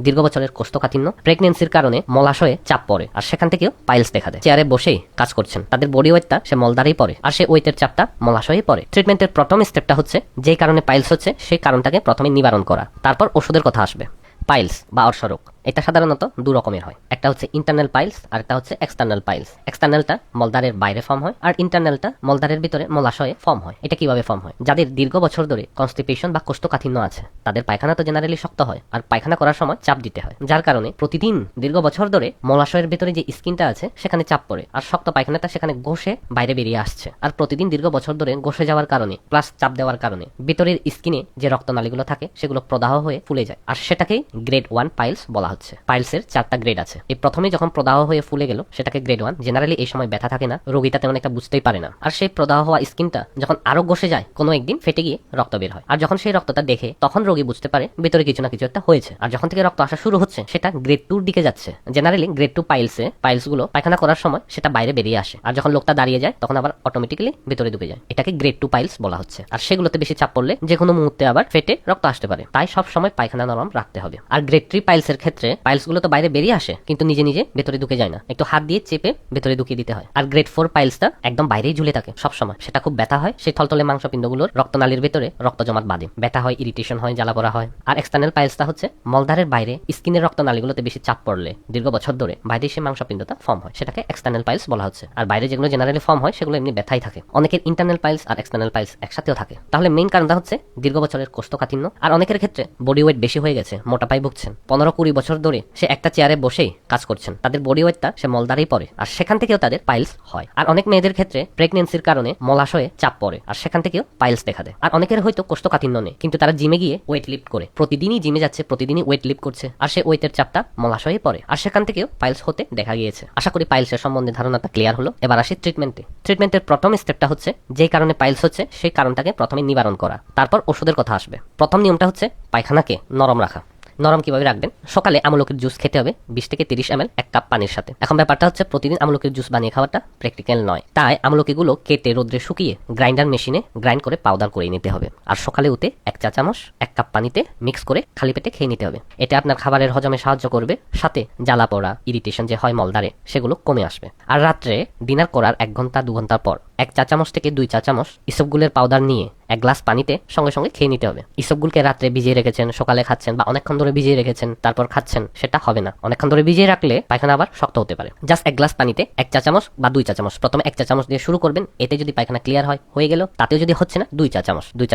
দীর্ঘ বছরের কোষ্ঠকাঠিন্য, প্রেগনেন্সির কারণে মলাশয়ে চাপ পড়ে আর সেখান থেকেও পাইলস দেখা দেয়। চেয়ারে বসেই কাজ করছেন, তাদের বডি ওয়েটটা সে মলদারেই পড়ে আর সেই ওয়েটের চাপটা মলাশয়েই পড়ে। ট্রিটমেন্টের প্রথম স্টেপটা হচ্ছে যেই কারণে পাইলস হচ্ছে সেই কারণটাকে প্রথমে নিবারণ করা, তারপর ওষুধের কথা আসবে। পাইলস বা অর্শরোগ এটা সাধারণত দু রকমের হয়, একটা হচ্ছে ইন্টারনাল পাইলস আর একটা হচ্ছে এক্সটার্নাল পাইলস। এক্সটার্নালটা মলদারের বাইরে ফর্ম হয় আর ইন্টারনালটা মলদারের ভিতরে মলাশয়ে ফর্ম হয়। এটা কিভাবে ফর্ম হয়? যাদের দীর্ঘ বছর ধরে কনস্টিপেশন বা কোষ্ঠকাঠিন্য আছে তাদের পায়খানা তো জেনারেলি শক্ত হয় আর পায়খানা করার সময় চাপ দিতে হয়, যার কারণে প্রতিদিন দীর্ঘ বছর ধরে মলাশয়ের ভিতরে যে স্কিনটা আছে সেখানে চাপ পড়ে আর শক্ত পায়খানাটা সেখানে ঘষে বাইরে বেরিয়ে আসছে। আর প্রতিদিন দীর্ঘ বছর ধরে ঘষে যাওয়ার কারণে প্লাস চাপ দেওয়ার কারণে ভিতরের স্কিনে যে রক্তনালীগুলো থাকে সেগুলো প্রদাহ হয়ে ফুলে যায় আর সেটাকেই গ্রেড 1 পাইলস বলা হচ্ছে। পাইলসের 4টা গ্রেড আছে। এই প্রথমে যখন প্রদাহ হয়ে ফুলে গেল সেটাকে গ্রেড 1। জেনারেলি এই সময় ব্যথা থাকে না, রোগীটা তেমন একটা বুঝতেই পারে না। আর সেই প্রদাহ হওয়া স্কিনটা যখন আরো ঘষে যায় কোনো একদিন ফেটে গিয়ে রক্ত বের হয় আর যখন সেই রক্তটা দেখে তখন রোগী বুঝতে পারে ভিতরে কিছু না কিছু একটা হয়েছে। আর যখন থেকে রক্ত আসা শুরু হচ্ছে সেটা গ্রেড 2 দিকে যাচ্ছে। জেনারেলি গ্রেড 2 পাইলসগুলো পায়খানা করার সময় সেটা বাইরে বেরিয়ে আসে আর যখন লোকটা দাঁড়িয়ে যায় তখন আবার অটোমেটিক্যালি ভিতরে ঢুকে যায়। এটাকে গ্রেড 2 পাইলস বলা হচ্ছে। আর সেগুলোতে বেশি চাপ পড়লে যে কোনো মুহূর্তে আবার ফেটে রক্ত আসতে পারে, তাই সব সময় পায়খানা নরম রাখতে হবে। আর গ্রেড 3 পাইলসের ক্ষেত্রে পাইলসগুলো তো বাইরে বেরিয়ে আসে কিন্তু নিজে নিজে ভেতরে ঢুকে যায় না, একটু হাত দিয়ে চেপে ভেতরে ঢুকিয়ে দিতে হয়। আর গ্রেড 4 পাইলসটা একদম বাইরেই ঝুলে থাকে সব সময়, সেটা খুব ব্যথা হয়। সেই থলথলে মাংসপিণ্ডগুলোর রক্তনালীর ভেতরে রক্ত জমাট বাঁধে, ব্যথা হয়, ইরিটেশন হয়, জ্বালা পোড়া হয়। আর এক্সটার্নাল পাইলসটা হচ্ছে মলদারের বাইরে স্কিনের রক্তনালীগুলোতে বেশি চাপ পড়লে দীর্ঘ বছর ধরে বাইরে সেই মাংসপিণ্ডটা ফর্ম হয়, সেটাকে এক্সটার্নাল পাইলস বলা হচ্ছে। আর বাইরে যেগুলো জেনারেলি ফর্ম হয় সেগুলো এমনি ব্যথাই থাকে। অনেকের ইন্টারনাল পাইলস আর এক্সটার্নাল পাইলস একসাথেও থাকে। তাহলে মেইন কারণটা হচ্ছে দীর্ঘ বছরের কোষ্ঠকাঠিন্য। আর অনেকের ক্ষেত্রে বডি ওয়েট বেশি হয়ে গেছে, মোটা পাই ভুগছেন। 15-20 বছর ধরে সে একটা চেয়ারে বসেই কাজ করছেন, তাদের বডি ওয়েটটা সে মলদারেই পড়ে আর সেখান থেকেও তাদের পাইলস হয়। আর অনেক মেয়েদের ক্ষেত্রে প্রেগনেন্সির কারণে মলাশয়ে চাপ পড়ে আর সেখান থেকেও পাইলস দেখা দেয়। আর অনেকের হয়তো কোষ্ঠকাঠিন্য নেই কিন্তু তারা জিমে গিয়ে ওয়েট লিফট করে, প্রতিদিনই জিমে যাচ্ছে, প্রতিদিনই ওয়েট লিফট করছে আর সে ওয়েটের চাপটা মলাশয়ে পড়ে আর সেখান থেকেও পাইলস হতে দেখা গিয়েছে। আশা করি পাইলসের সম্বন্ধে ধারণাটা ক্লিয়ার হলো। এবার আসি ট্রিটমেন্টে। ট্রিটমেন্টের প্রথম স্টেপটা হচ্ছে যেই কারণে পাইলস হচ্ছে সেই কারণটাকে প্রথমে নিবারণ করা, তারপর ওষুধের কথা আসবে। প্রথম নিয়মটা হচ্ছে পায়খানাকে নরম রাখা। নরম কিভাবে রাখবেন? সকালে আমলকির জুস খেতে হবে 20 থেকে 30 ml 1 কাপ পানির সাথে। এখন ব্যাপারটা হচ্ছে প্রতিদিন আমলকির জুস বানিয়ে খাওয়াটা প্র্যাকটিক্যাল নয়, তাই আমলকিগুলো কেটে রোদ্রে শুকিয়ে গ্রাইন্ডার মেশিনে গ্রাইন্ড করে পাউডার করে নিতে হবে। আর সকালে উঠে 1 চা চামচ 1 কাপ পানিতে মিক্স করে খালি পেটে খেয়ে নিতে হবে। এটা আপনার খাবারের হজমে সাহায্য করবে, সাথে জ্বালা পোড়া, ইরিটেশন যে হয় মলদারে সেগুলো কমে আসবে। আর রাত্রে ডিনার করার 1 ঘন্টা 2 ঘন্টা পর 1 চা চামচ থেকে 2 চা চামচ ইসবগুলের পাউডার নিয়ে 1 গ্লাস পানিতে সঙ্গে সঙ্গে খেয়ে নিতে হবে। ইসবগুলকে রাত্রে ভিজিয়ে রেখেছেন, সকালে খাচ্ছেন বা অনেকক্ষণ ধরে ভিজিয়ে রেখেছেন তারপর খাচ্ছেন, সেটা হবে না। অনেকক্ষণ ধরে ভিজিয়ে রাখলে পায়খানা আবার শক্ত হতে পারে। জাস্ট 1 গ্লাস পানিতে 1 চা চামচ বা 2 চা চামচ, প্রথমে 1 চা চামচ দিয়ে শুরু করবেন। এতে যদি পায়খানা ক্লিয়ার হয় হয়ে গেল, তাতেও যদি হচ্ছে না 2 চা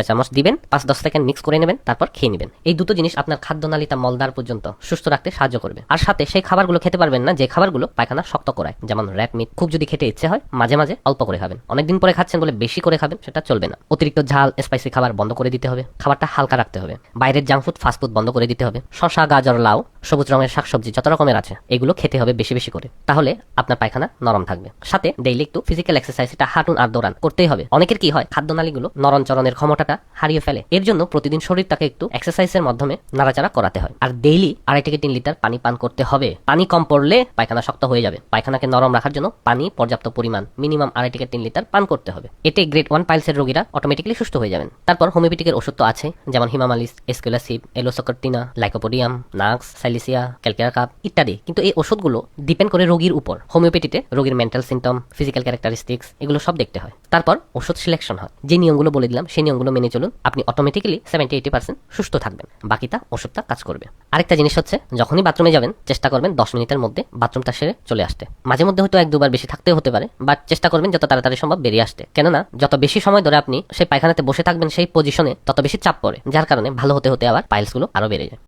চামচ দিবেন, 5-10 সেকেন্ড মিক্স করে নেবেন, তারপর খেয়ে নেবেন। এই দুটো জিনিস আপনার খাদ্যনালীটা মলদার পর্যন্ত সুস্থ রাখতে সাহায্য করবে। আর সাথে সেই খাবারগুলো খেতে পারবেন না যে খাবারগুলো পায়খানা শক্ত করায়, যেমন রেড মিট। খুব যদি খেতে ইচ্ছে হয় মাঝে মাঝে অল্প করে খাবেন। অনেকদিন পরে খাচ্ছেন বলে বেশি করে খাবেন সেটা চলবে না। অতিরিক্ত ঝাল স্পাইসি খাবার বন্ধ করে দিতে হবে, খাবারটা হালকা রাখতে হবে। বাইরের জাঙ্ক ফুড ফাস্টফুড বন্ধ করে দিতে হবে। শসা, গাজর, লাউ, সবুজ রঙের শাকসবজি যত রকমের আছে এগুলো খেতে হবে বেশি বেশি করে, তাহলে আপনার পায়খানা নরম থাকবে। সাথে ডেইলি একটু ফিজিক্যাল এক্সারসাইজ, এটা হাঁটুন আর দৌড়ান করতেই হবে। অনেকের কি হয় খাদ্যনালীগুলো নরম চরণের ক্ষমতাটা হারিয়ে ফেলে, এর জন্য প্রতিদিন শরীরটাকে একটু এক্সারসাইজের মাধ্যমে নাড়াচাড়া করাতে হয়। আর ডেইলি 2.5 থেকে 3 লিটার পানি পান করতে হবে। পানি কম পড়লে পায়খানা শক্ত হয়ে যাবে। পায়খানাকে নরম রাখার জন্য পানি পর্যাপ্ত পরিমাণ মিনিমাম 2.5 থেকে 3 লিটার পান করতে হবে। এতে গ্রেড 1 পাইলসের রোগীরা অটোমেটিক্যালি সুস্থ হয়ে যাবেন। তারপর হোমিওপ্যাথিকের ওষুধ তো আছে, যেমন হিমামালিস, এসকুলাসিব, এলোসোকর্টিনা, লাইকোপোডিয়াম, নাক্স, সাইলিসিয়া, ক্যালকেরা কাপ ইত্যাদি। কিন্তু এই ওষুধগুলো ডিপেন্ড করে রোগীর উপর। হোমিওপ্যাথিতে রোগীর মেন্টাল সিমটম, ফিজিক্যাল ক্যারেক্টারিস্টিক্স এগুলো সব দেখতে হয়। তারপর ওষুধ সিলেকশন হয়। যে নিয়মগুলো বলে দিলাম সেই নিয়মগুলো মেনে চলুন, আপনি অটোমেটিক্যালি 70-80% সুস্থ থাকবেন। বাকিটা ওষুধটা কাজ করবে। আরেকটা জিনিস হচ্ছে যখনই বাথরুমে যাবেন চেষ্টা করবেন 10 মিনিটের মধ্যে বাথরুমটা সেরে চলে আসতে। মাঝে মধ্যে হয়তো 1-2 বার বেশি থাকতেও হতে পারে, বাট চেষ্টা করবেন যত তাড়াতাড়ি সম্ভব বেরিয়ে আসতে। কেননা যত বেশি সময় ধরে আপনি সেই পায়খানাতে বসে থাকবেন সেই পজিশনে তত বেশি চাপ পড়ে, যার কারণে ভালো হতে হতে আবার পাইলসগুলো আরো বেড়ে যায়।